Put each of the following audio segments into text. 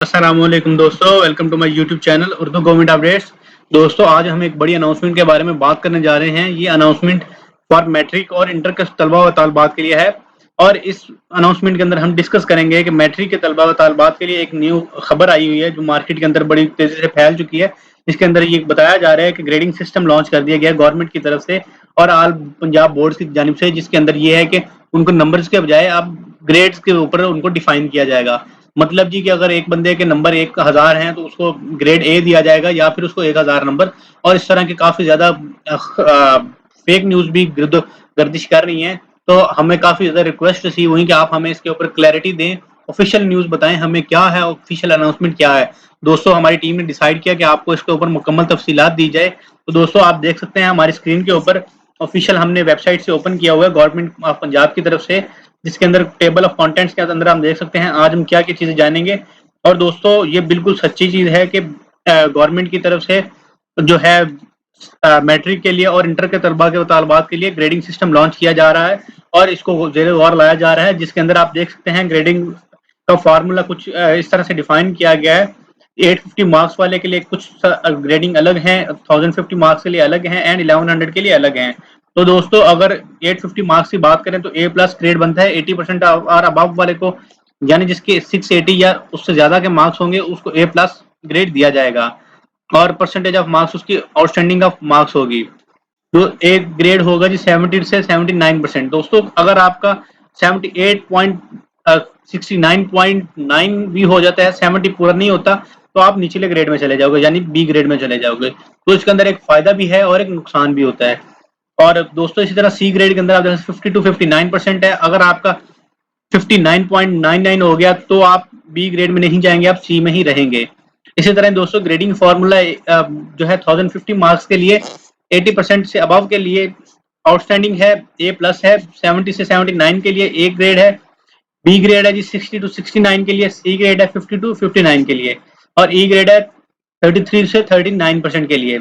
अस्सलामुअलैकुम दोस्तों, welcome to my YouTube channel Urdu government updates. दोस्तों, आज हम एक बड़ी अनाउंसमेंट के बारे में बात करने जा रहे हैं। ये अनाउंसमेंट फॉर मैट्रिक और इंटर के तलबा व तालिबात के लिए है और इस अनाउंसमेंट के अंदर हम डिस्कस करेंगे कि मैट्रिक के तलबा व तालिबात के लिए एक न्यू खबर आई हुई है जो मार्केट के अंदर बड़ी तेज़ी से फैल चुकी है। इसके अंदर ये बताया जा रहा है कि ग्रेडिंग सिस्टम लॉन्च कर दिया गया है गवर्नमेंट की तरफ से और ऑल पंजाब बोर्ड की जानिब से, जिसके अंदर ये है कि उनको नंबर्स के बजाय अब ग्रेड्स के ऊपर उनको डिफाइन किया जाएगा। मतलब जी कि अगर एक बंदे के नंबर 1000 हैं तो उसको ग्रेड ए दिया जाएगा या फिर उसको 1000 नंबर। और इस तरह के काफ़ी ज़्यादा फेक न्यूज़ भी गर्दिश कर रही हैं। तो हमें काफ़ी ज़्यादा रिक्वेस्ट रिसीव हुई कि आप हमें इसके ऊपर क्लैरिटी दें, ऑफिशियल न्यूज़ बताएं हमें क्या है, ऑफिशियल अनाउंसमेंट क्या है। दोस्तों, हमारी टीम ने डिसाइड किया कि आपको इसके ऊपर मुकम्मल तफसीलात दी जाए। तो दोस्तों, आप देख सकते हैं हमारी स्क्रीन के ऊपर ऑफिशियल हमने वेबसाइट से ओपन किया हुआ है गवर्नमेंट ऑफ पंजाब की तरफ से, जिसके अंदर टेबल ऑफ कंटेंट्स के अंदर हम देख सकते हैं आज हम क्या क्या चीज़ें जानेंगे। और दोस्तों, ये बिल्कुल सच्ची चीज़ है कि गवर्नमेंट की तरफ से जो है मैट्रिक के लिए और इंटर के तलबा के तालिबात के लिए ग्रेडिंग सिस्टम लॉन्च किया जा रहा है और इसको ज़ेरे गौर लाया जा रहा है, जिसके अंदर आप देख सकते हैं ग्रेडिंग का फार्मूला कुछ इस तरह से डिफाइन किया गया है। 850 मार्क्स वाले के लिए कुछ ग्रेडिंग अलग हैं, 1050 मार्क्स के लिए अलग हैं एंड 1100 के लिए अलग हैं। तो दोस्तों, अगर 850 मार्क्स की बात करें तो ए प्लस ग्रेड बनता है 80% और अबव वाले को, यानी जिसके 680 या उससे ज़्यादा के मार्क्स होंगे उसको ए प्लस ग्रेड दिया जाएगा और परसेंटेज ऑफ मार्क्स उसकी आउटस्टैंडिंग ऑफ मार्क्स होगी। तो एक ग्रेड होगा जी 70 से 79%। दोस्तों, अगर आपका 69.9 भी हो जाता है, 70 पूरा नहीं होता, तो आप निचले ग्रेड में चले जाओगे, यानी बी ग्रेड में चले जाओगे। तो इसके अंदर एक फायदा भी है और एक नुकसान भी होता है। और दोस्तों, इसी तरह सी ग्रेड के अंदर आप 50 टू 59% है। अगर आपका 59.99 हो गया तो आप बी ग्रेड में नहीं जाएंगे, आप सी में ही रहेंगे। इसी तरह दोस्तों, ग्रेडिंग फार्मूला जो है 1050 मार्क्स के लिए 80% से अबव के लिए आउटस्टैंडिंग है, ए प्लस है। 70 से 79 के लिए ए ग्रेड है, बी ग्रेड है जी 60 टू 69 के लिए, सी ग्रेड है 50 टू 59 के लिए और ई ग्रेड है 33 से 39% के लिए।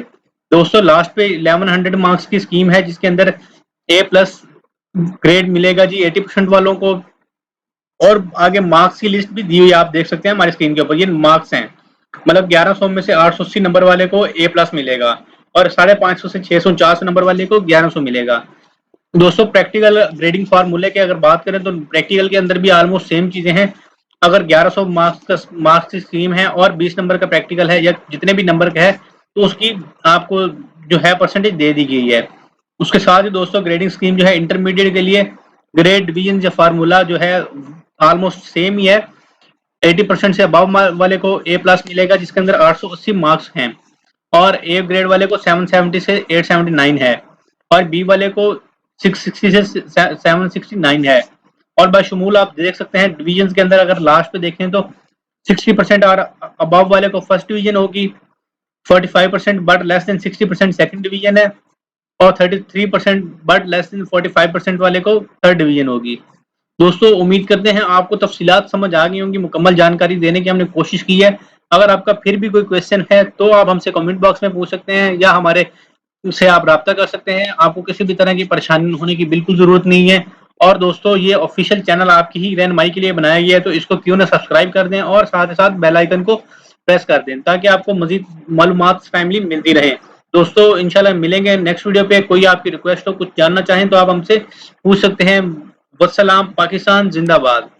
दोस्तों, लास्ट पे 1100 मार्क्स की स्कीम है जिसके अंदर ए प्लस ग्रेड मिलेगा जी 80% वालों को। और आगे मार्क्स की लिस्ट भी दी हुई आप देख सकते हैं हमारी स्क्रीन के ऊपर, ये मार्क्स हैं। मतलब 1100 में से 880 नंबर वाले को ए प्लस मिलेगा और 550 से 649 नंबर वाले को 1100 मिलेगा। दोस्तों, प्रैक्टिकल ग्रेडिंग फार्मूले की अगर बात करें तो प्रैक्टिकल के अंदर भी ऑलमोस्ट सेम चीजें हैं। अगर 1100 मार्क्स की स्कीम है और 20 नंबर का प्रैक्टिकल है या जितने भी नंबर का है, तो उसकी आपको जो है परसेंटेज दे दी गई है। उसके साथ ही दोस्तों, ग्रेडिंग स्कीम जो है इंटरमीडिएट के लिए ग्रेड डिवीजन या फार्मूला जो है ऑलमोस्ट सेम ही है। 80% से अबव वाले को ए प्लस मिलेगा जिसके अंदर 880 मार्क्स हैं और ए ग्रेड वाले को 770 से 879 है और बी वाले को 660 से 769 है। और बशमूल आप देख सकते हैं डिवीजन के अंदर अगर लास्ट पे देखें तो 60% और अबव वाले को फर्स्ट डिवीजन होगी, 45% but less than 60% second division है और 33% बट लेस देन 45% वाले को थर्ड डिवीजन होगी। दोस्तों, उम्मीद करते हैं आपको तफसीलात समझ आ गई होंगी, मुकम्मल जानकारी देने की हमने कोशिश की है। अगर आपका फिर भी कोई क्वेश्चन है तो आप हमसे कमेंट बॉक्स में पूछ सकते हैं या हमारे से आप राब्ता कर सकते हैं। आपको किसी भी तरह की परेशानी होने की बिल्कुल ज़रूरत नहीं है। और दोस्तों, ये ऑफिशियल चैनल आपकी ही रहनुमाई के लिए बनाया गया है, तो इसको क्यों ना सब्सक्राइब कर दें और साथ ही साथ बेल आइकन को प्रेस कर दें ताकि आपको मजीद मालूमात टाइमली मिलती रहे। दोस्तों, इंशाल्लाह मिलेंगे नेक्स्ट वीडियो पे। कोई आपकी रिक्वेस्ट हो, कुछ जानना चाहें तो आप हमसे पूछ सकते हैं। वस्सलाम, पाकिस्तान जिंदाबाद।